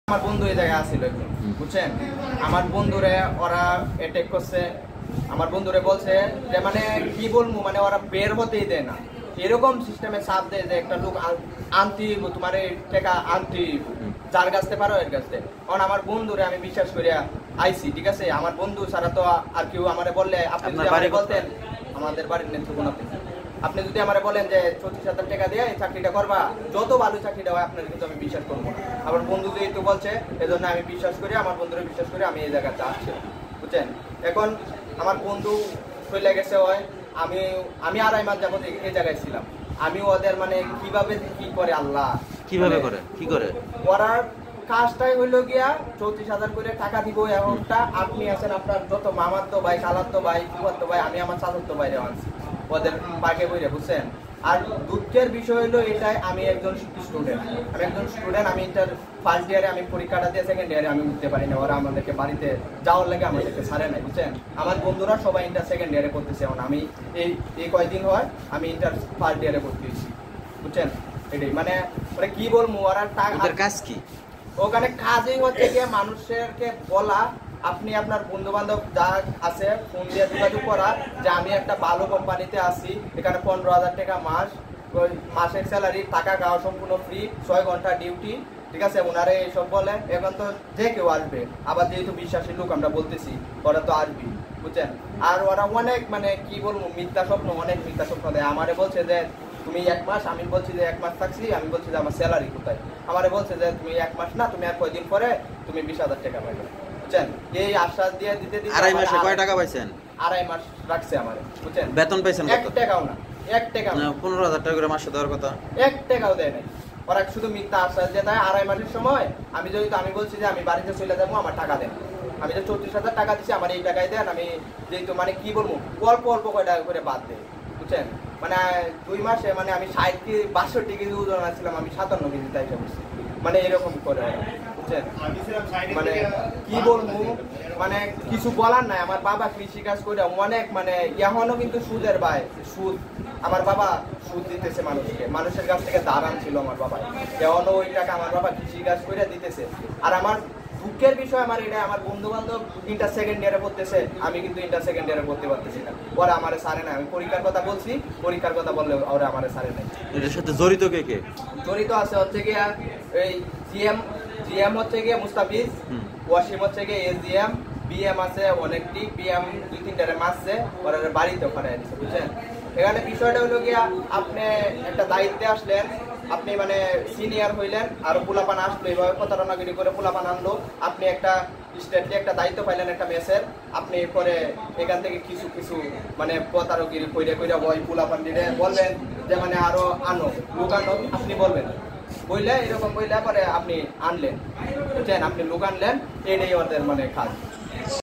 আমার বন্ধু এই জায়গায় আসছিল একজন, বুঝছেন? আমার বন্ধুরে ওরা অ্যাটাক করছে। আমার বন্ধুরে বলছে যে মানে কি বলবো, মানে ওরা বের হতেই দেয় না, এরকম সিস্টেমে চাপ দেয় যে একটা লোক আনতি তোমার টাকা আনতি যার কাছতে পারো এর কাছতে। কারণ আমার বন্ধুরে আমি বিশ্বাস করি আইসি, ঠিক আছে? আমার বন্ধু ছাড়া তো আর কেউ আমারে বললে, আপনি যদি আমারে বলতেন আমাদের বাড়ির নেত্রকোনাতে, আপনি যদি আমারে বলেন যে 34,000 টাকা দিয়ে এই চাকরিটা করবা, যত ভালো চাকরিটা হয় আপনার কিন্তু আমি বিশ্বাস করবো না। আমার বন্ধু যেহেতু বলছে এজন্য আমি বিশ্বাস করি, আমার বন্ধুরা বিশ্বাস করি আমি এই জায়গাতে আসছি, বুঝছেন? এখন আমার বন্ধু চলে গেছে হয়, আমি 2.5 মাস যাবত এই জায়গায় ছিলাম। আমি ওদের মানে কিভাবে কি করে আল্লাহ কিভাবে করে কি করে ওরা কাজটাই হইলো গিয়া 34,000 করে টাকা দিব। এমনটা আপনি আছেন, আপনার যত মামাতো ভাই, খালাতো ভাই, ফুফাতো ভাই, আমি আমার চাচাতো ভাইরে আনছি ওদের পাকে বইরে, বুঝছেন? আর দুঃখের বিষয় হলো এটাই, আমি একজন স্টুডেন্ট, আমি ইন্টার ফার্স্ট ইয়ারে আমি পরীক্ষাটা দিয়ে সেকেন্ড ইয়ারে আমি উঠতে পারি না। ওরা আমাদেরকে বাড়িতে যাওয়ার লাগে আমাদেরকে ছাড়ে নাই, বুঝছেন? আমার বন্ধুরা সবাই ইন্টার সেকেন্ড ইয়ারে করতেছে, এখন আমি এই কয়দিন হয় আমি ইন্টার ফার্স্ট ইয়ারে ভর্তি হয়েছি, বুঝছেন? এটাই মানে কি বলবো, ওরা কাজ কি ওখানে কাজই হচ্ছে গিয়ে মানুষকে বলা, আপনি আপনার বন্ধু বান্ধব যা আছে ফোন দিয়ে যোগাযোগ করা যে আমি একটা ভালো কোম্পানিতে আছি, এখানে 15,000 টাকা মাস, মাসের স্যালারি, টাকা খাওয়া সম্পূর্ণ ফ্রি, 6 ঘন্টা ডিউটি, ঠিক আছে? ওনারে এইসব বলে। এখন তো যে কেউ আসবে, আবার যেহেতু বিশ্বাসী লোক আমরা বলতেছি, ওরা তো আসবি, বুঝছেন? আর ওরা অনেক মানে কি বলবো মিথ্যা স্বপ্ন, অনেক মিথ্যা স্বপ্ন দেয়। আমারে বলছে যে তুমি 1 মাস, আমি বলছি যে 1 মাস থাকছি, আমি বলছি যে আমার স্যালারি কোথায়, আমারে বলছে যে তুমি 1 মাস না, তুমি আর কয়দিন পরে তুমি 20,000 টাকা পাবে, বুঝছেন? এই আশ্বাস দিয়ে দিতে দিতে 2.5 মাসে কয় টাকা পাইছেন? 2.5 মাস রাখছে আমারে, বুঝছেন? বেতন পাইছেন কত? 1 টাকাও না, 1 টাকা না, 15,000 টাকা করে মাসে দেওয়ার কথা, 1 টাকাও দেয় নাই। ওরা শুধু মিথ্যা আশ্বাস দিয়ে দেয়। 2.5 মাসের সময় আমি বলছি যে আমি বাড়িতে চলে যাবো, আমার টাকা দেন। আমি যে 34,000 টাকা দিচ্ছি আমার এই টাকায় দেন। আমি যেহেতু মানে কি বলবো অল্প অল্প কয় টাকা করে বাদ দেয়, বুঝছেন? মানে 2 মাসে মানে আমি 60-62 কেজি ওজন ছিলাম, আমি 57 কেজি তাই বলছি, মানে এরকম করে, বুঝছেন? মানে কি বলবো, মানে কিছু বলার নাই। আমার বাবা কৃষি কাজ করে অনেক মানে এখনো কিন্তু সুদের ভাই, সুদ আমার বাবা সুদ দিতেছে মানুষের কাছ থেকে দাঁড়ান ছিল আমার বাবা, এখনো ওই টাকা আমার বাবা কৃষি কাজ করে দিতেছে। আর আমার দুঃখের বিষয় আমার এটা, আমার বন্ধু বান্ধব ইন্টার সেকেন্ড ইয়ারে পড়তেছে, আমি কিন্তু ইন্টার সেকেন্ড ইয়ারে পড়তে পারতেছি না। ওরা আমারে সারে না, আমি পরীক্ষার কথা বলছি, পরীক্ষার কথা বললে ওরা আমারে সারে নাই। এটার সাথে জড়িত কে কে? জড়িত আছে হচ্ছে গিয়া এই জিএম হচ্ছে গিয়ে মুস্তাফিজ, ওয়াসিম হচ্ছে গিয়ে এসডিএম, বিএম আছে অনেকটি, বিএম 2-3টারে মাসছে, ওরা বাড়িতে পাঠায় দিচ্ছে, বুঝছেন? এখানে বিষয়টা হলো গিয়া আপনি একটা দায়িত্বে আসলেন, আপনি মানে সিনিয়র হইলেন, আর পোলাপান আসলো এইভাবে প্রতারণাগিরি করে পোলাপান আনলো, আপনি একটা স্টেটলি একটা দায়িত্ব পাইলেন একটা মেসের, আপনি পরে এখান থেকে কিছু মানে প্রতারণাগিরি কইরে ওই পোলাপান দিলে বলবেন যে মানে আরো আনো লোক আনো, আপনি বলবেন বইলে এরকম বইলে পরে আপনি আনলেন, বুঝছেন? আপনি লোক আনলেন, এটাই ওদের মানে কাজ।